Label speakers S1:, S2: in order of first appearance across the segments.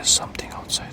S1: There's something outside.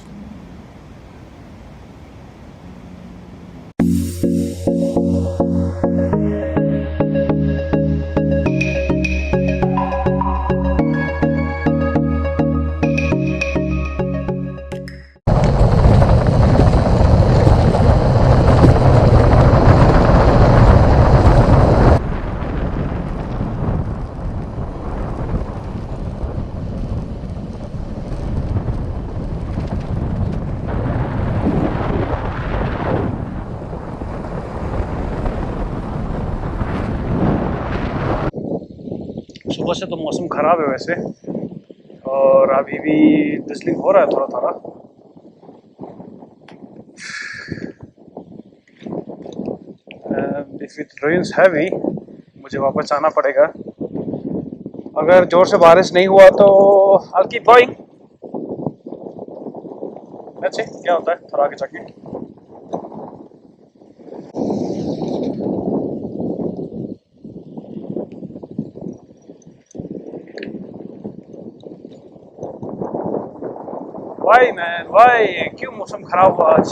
S1: सुबह से तो मौसम ख़राब है वैसे, और अभी भी drizzling हो रहा है थोड़ा थोड़ा। If it rains heavy, मुझे वापस जाना पड़ेगा। अगर जोर से बारिश नहीं हुआ तो I'll keep going। अच्छे क्या होता है थोड़ा आगे जाके। Why man? Why? क्यों मौसम खराब हुआ आज?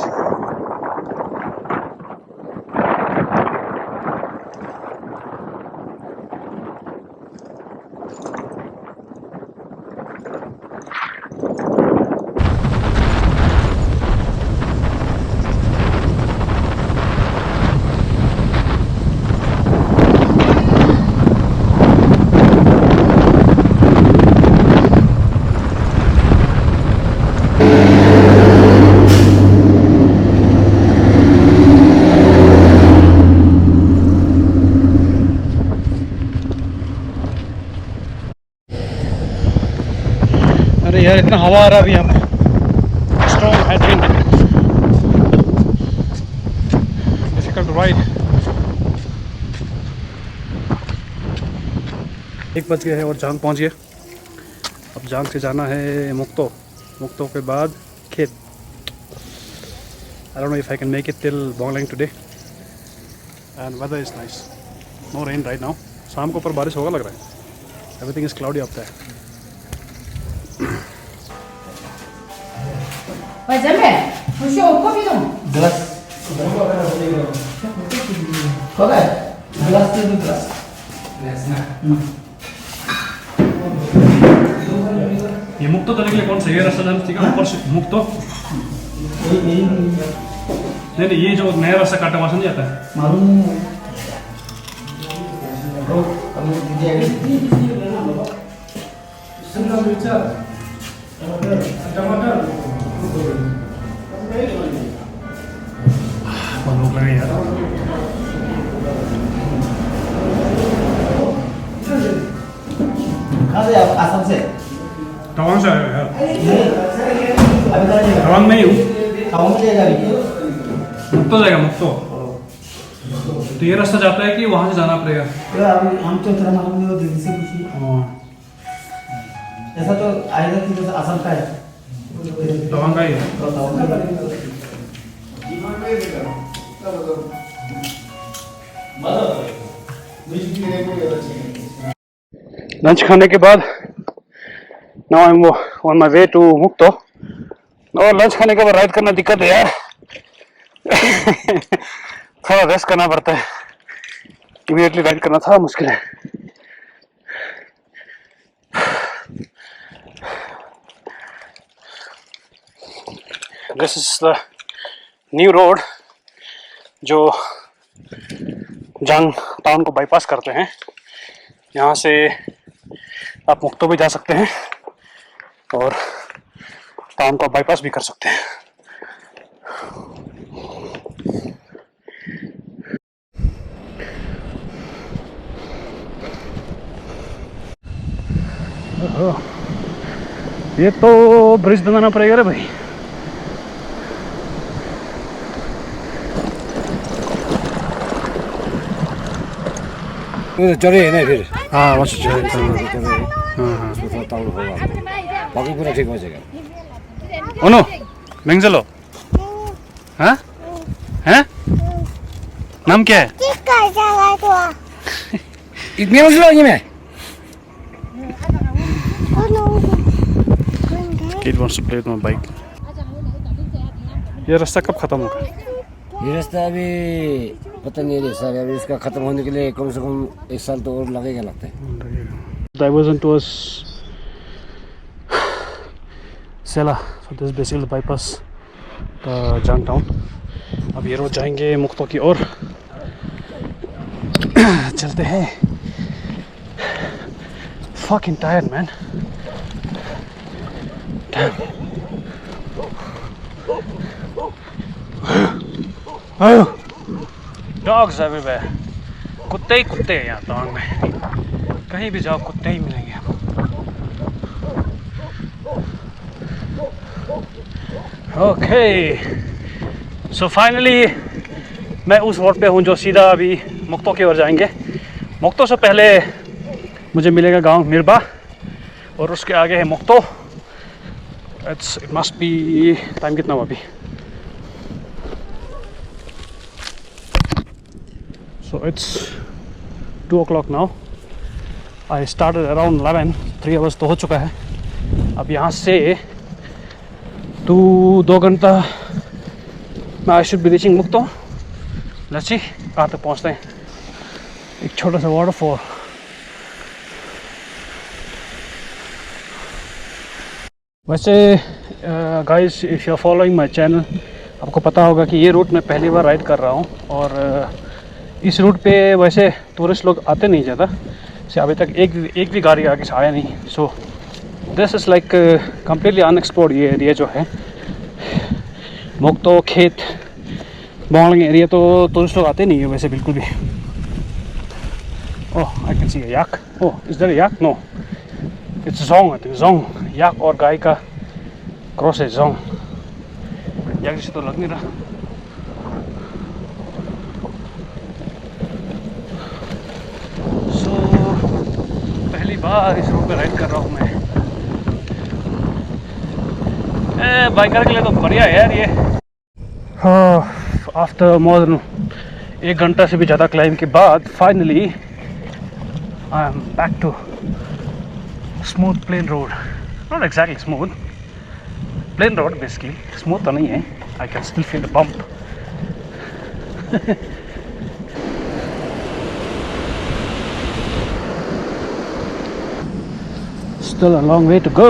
S1: अरे यार इतना हवा आ रहा है अभी यहाँ पे, strong headwind, difficult to ride. 1 बज गया है और जांग पहुँच गया। अब जांग से जाना है मुक्तो, मुक्तो के बाद खेत। I don't know if I can make it till Bonglang today, and weather is nice, no rain right now। शाम को ऊपर बारिश होगा लग रहा है, everything is cloudy up there। ये मुक्तो करने के लिए कौन सा ये रास्ता जाना चाहिए ऊपर से मुक्तो? नहीं ये जो नया रास्ता काटा वहाँ से नहीं आता है मालूम। बहुत लगे यार।
S2: कहाँ से आप? आसाम से?
S1: तवांग से आए हो यार? तवांग में ही हूँ।
S2: तवांग से जाएगा?
S1: मुक्तो जाएगा मुक्तो। तो ये रास्ता जाता है कि वहाँ से जाना पड़ेगा?
S2: हम तो इतना मालूम नहीं हो, दिल्ली से पूछिए। ऐसा तो आएगा कि जैसे आसाम का है,
S1: तवांग का ही है। लंच खाने के बाद now I am on my way to Mukto. और लंच खाने के बाद राइड करना दिक्कत है यार। थोड़ा रेस्ट करना पड़ता है, इमीडिएटली राइड करना थोड़ा मुश्किल है। This is the new road जो जांग टाउन को बाईपास करते हैं। यहाँ से आप मुक्तो भी जा सकते हैं और टाउन को बाईपास भी कर सकते हैं। ये तो ब्रिज बनाना पड़ेगा रे भाई।
S3: चले नहीं फिर।
S1: हाँ बस
S3: हाँ बाकी पूरा ठीक हो जाएगा।
S1: ओनो मेंगजलो हाँ हैं नाम क्या है?
S3: इतने मसला नहीं मैं
S1: Kid wants to play with my bike. ये रास्ता कब खत्म होगा?
S3: ये रास्ता अभी पता नहीं है सर, अभी इसका खत्म होने के लिए कम से कम 1 साल तो और लगेगा लगता है।
S1: Diversion towards Sela. So this is basically the bypass Jang town. अब ये रोड जाएंगे मुक्तो की ओर। चलते हैं। Fucking tired, man. Damn. Oh, dogs everywhere. कुत्ते ही कुत्ते हैं यहाँ तवांग में। कहीं भी जाओ कुत्ते ही मिलेंगे। Okay. So finally मैं उस रोड पे हूँ जो सीधा अभी मुक्तो की ओर जाएंगे। मुक्तो से पहले मुझे मिलेगा गांव मिरबा और उसके आगे है मुक्तो। It must be टाइम कितना हुआ अभी? So it's 2 o'clock now. I started around 11. 3 hours तो हो चुका है। अब यहाँ से 2 घंटा I should be reaching Mukto. Let's see कहाँ तक पहुँचते हैं। एक छोटा सा वाटरफॉल। वैसे guys if you are following my channel आपको पता होगा कि ये रूट मैं पहली बार राइड कर रहा हूँ और इस रूट पे वैसे टूरिस्ट लोग आते नहीं ज़्यादा से अभी तक एक भी गाड़ी आगे से आया नहीं। So this is like completely unexplored ये एरिया जो है मुक्तो खेत बॉन्ग एरिया तो टूरिस्ट लोग आते नहीं है वैसे बिल्कुल भी। Oh I can see a yak. Oh is there a yak? No it's जोंग। आई थिंक जोंग याक और गाय का क्रॉस है जोंग। याक जैसे तो लग नहीं रहा। पहली बार इस रोड पे राइड कर रहा हूँ मैं। बाइकर के लिए तो बढ़िया है यार ये। हाँ आफ्टर मोर देन 1 घंटा से भी ज़्यादा क्लाइंब के बाद finally I am back to smooth plain road. Not exactly smooth plain road basically. Smooth तो नहीं है। I can still feel the bump. Still a long way to go.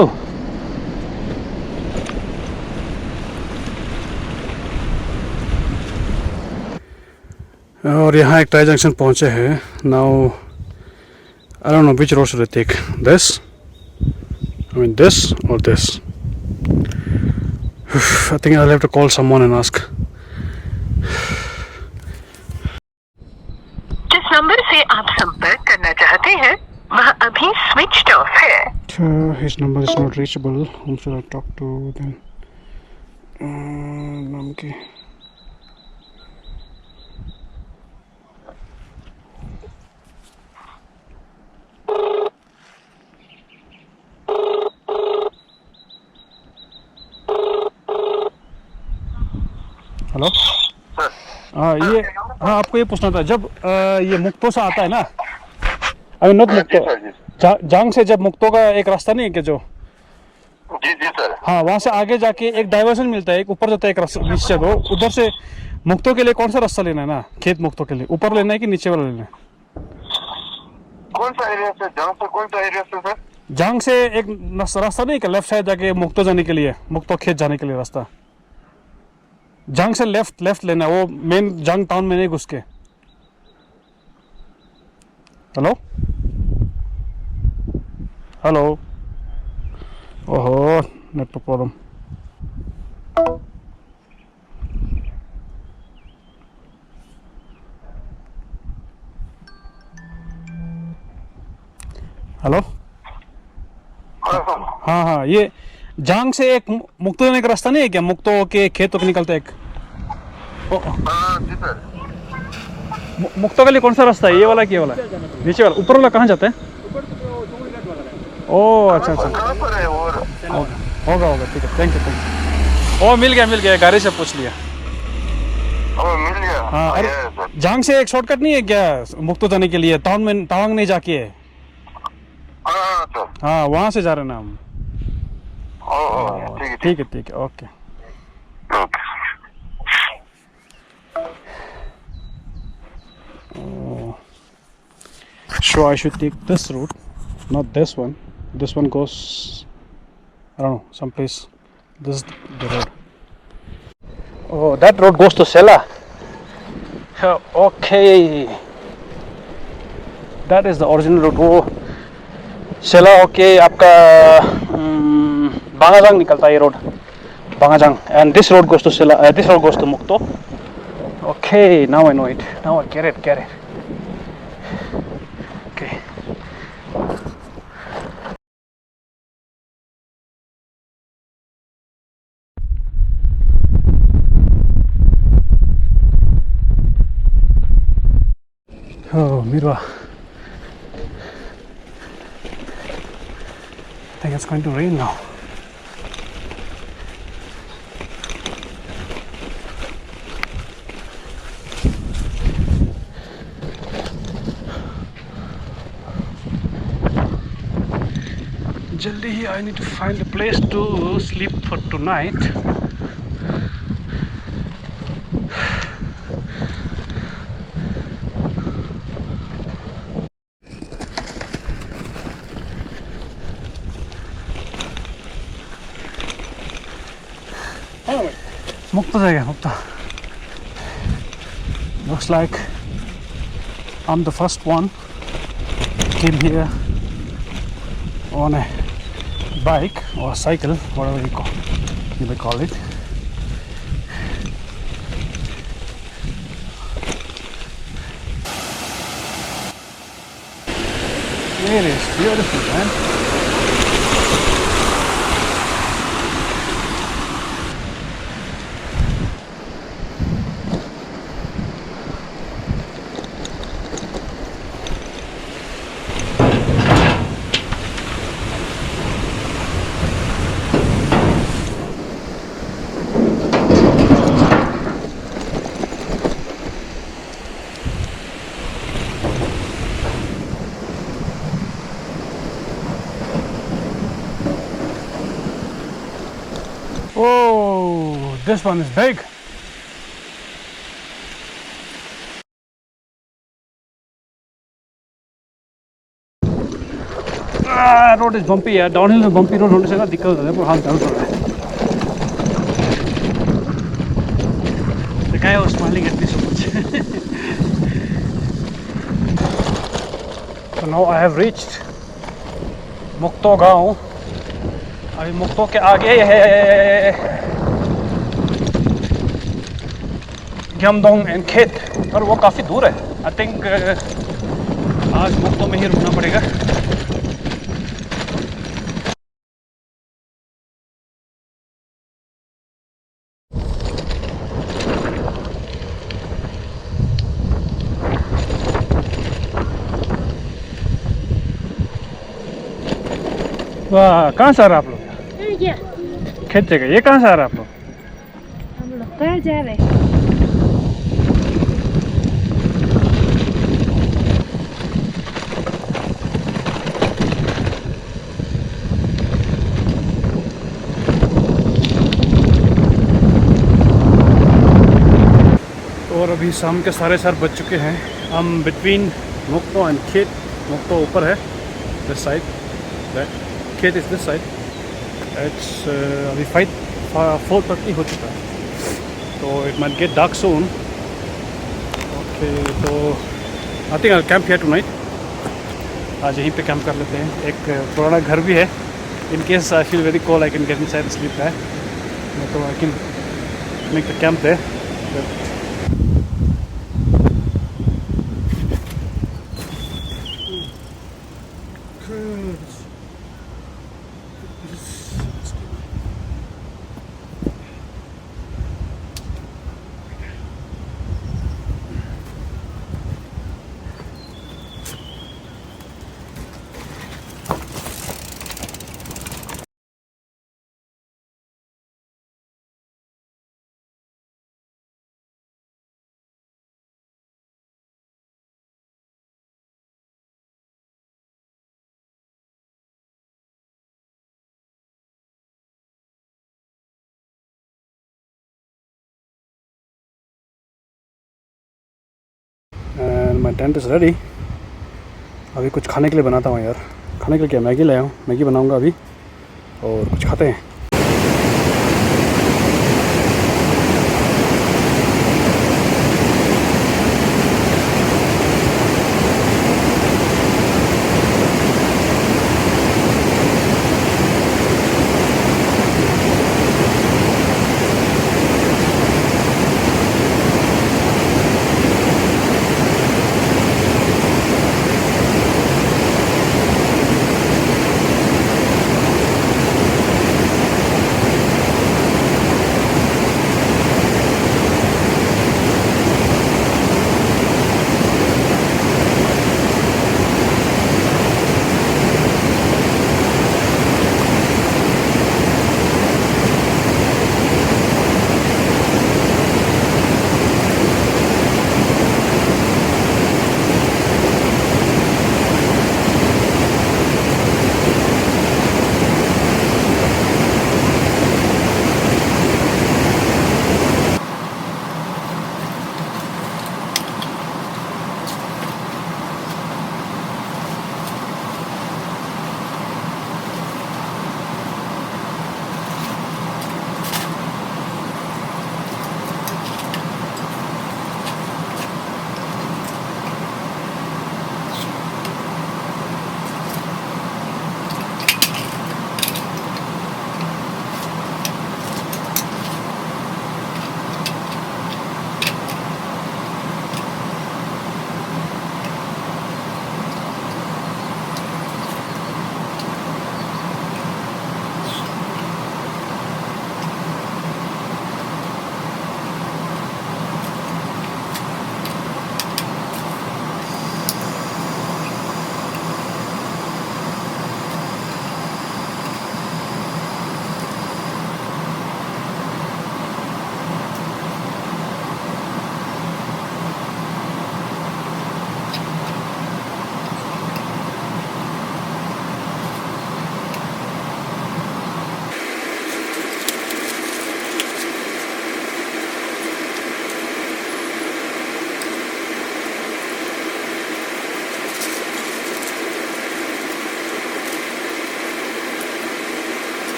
S1: और यहाँ एक टाई जंक्शन पहुँचे हैं। Now I don't know which road should I take. This? I mean this or this? I think I'll have to call someone and ask.
S4: जिस number से आप संपर्क करना चाहते हैं वह अभी स्विच्ड ऑफ है।
S1: His number is not reachable. Whom should I talk to then? नाम के हेलो। हाँ ये हाँ आपको ये पूछना था जब ये मुक्तो से आता है ना। अभी नॉट मुक्तो जांग से जब मुक्तो का एक रास्ता नहीं है क्या जो?
S5: जी जी सर।
S1: हाँ वहाँ से आगे जाके एक डाइवर्जन मिलता है। एक ऊपर जाता है एक रास्ता नीचे दो। उधर से मुक्तो के लिए कौन सा रास्ता लेना है ना? खेत मुक्तो के लिए ऊपर लेना है कि नीचे वाला लेना है?
S5: कौन सा एरिया से जहाँ से कौन सा एरिया से सर?
S1: जांग से एक रास्ता नहीं क्या लेफ्ट साइड जाके मुक्तो जाने के लिए मुक्तो खेत जाने के लिए रास्ता? जांग से लेफ्ट लेना है। वो मेन जांग टाउन में नहीं घुस के। Hello hello. ओहो नेटवर्क प्रॉब्लम। हेलो। हाँ हाँ ये जांग से एक मुक्तो जाने का रास्ता नहीं है क्या? मुक्तो के खेतों के निकलता है एक।
S5: जी सर।
S1: मुक्तो के लिए कौन सा रास्ता है? ये वाला कि ये वाला? नीचे वाला। ऊपर वाला कहाँ जाता है? ओह अच्छा अच्छा।
S5: कहाँ पर है और?
S1: होगा ठीक है। Thank you. ओ मिल गया गाड़ी से पूछ लिया।
S5: मिल गया।
S1: हाँ अरे जांग से एक शॉर्टकट नहीं है क्या मुक्तो जाने के लिए? तवांग नहीं जाके है। हाँ वहाँ से जा रहे हैं ना हम।
S5: ठीक है
S1: ठीक है okay
S5: okay
S1: so I should take this route not this one. This one goes I don't know someplace. This is the road. Oh, that road goes to Sela. Okay, that is the original route. वो सेला होके आपका बांगाजांग निकलता है ये road बांगाजांग and this road goes to Sela. This road goes to Mukto. Okay, now I know it. Now I get it. Okay. Oh, Mirwa. I think it's going to rain now. Jaldi, I need to find a place to sleep for tonight. Mukta jagah, Mukta. Looks like I'm the first one came here on a bike or cycle, whatever you may call it. It is beautiful, man. Oh, this one is big. Road is bumpy यार downhill में bumpy road होने से ना दिक्कत होता है पूरा हाथ दर्द हो रहा है. The guy was smiling at me so much. So now I have reached Mukto गांव. अभी मुक्तो के आगे है ग्यामदोंग एंड खेत पर वो काफ़ी दूर है. आई थिंक आज मुक्तो में ही रुकना पड़ेगा. वाह कहाँ से आ रहे आप लोग? खेत जगह ये कहाँ से आ रहे आप लोग?
S6: हम लोग कहाँ जा रहे हैं?
S1: और अभी शाम के 7:30 बज चुके हैं. हम बिटवीन मुक्तो एंड खेत. मुक्तो ऊपर है this side, khet is this side. It's अभी 4:30 हो चुका है तो it might get dark soon. Okay तो I think I camp here tonight. आज यहीं पे कैंप कर लेते हैं. एक पुराना घर भी है. In case I feel very cold I can get inside sleep there. तो I can make the camp there. And my tent is ready. अभी कुछ खाने के लिए बनाता हूँ यार। खाने के लिए क्या, मैगी लाया हूँ, मैगी बनाऊँगा अभी और कुछ खाते हैं।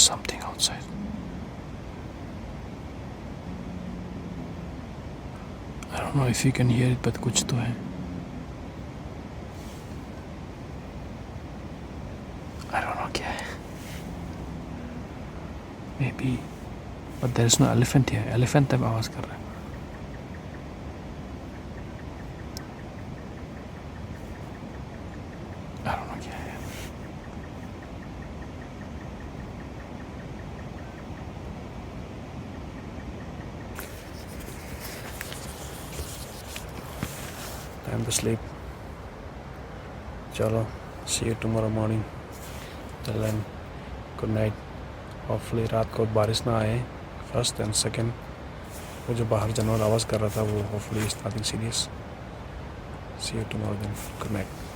S1: Something outside. I don't know if you can hear it, but कुछ तो है. I don't know क्या है. Maybe, but there is no elephant here. Elephant तब आवाज़ कर रहा है. I don't know क्या है. Time to sleep. Chalo, see you tomorrow morning. Till then, good night. Hopefully रात को बारिश ना आए. First and second, वो जो बाहर जानवर आवाज़ कर रहा था वो hopefully is nothing serious. See you tomorrow then. Good night.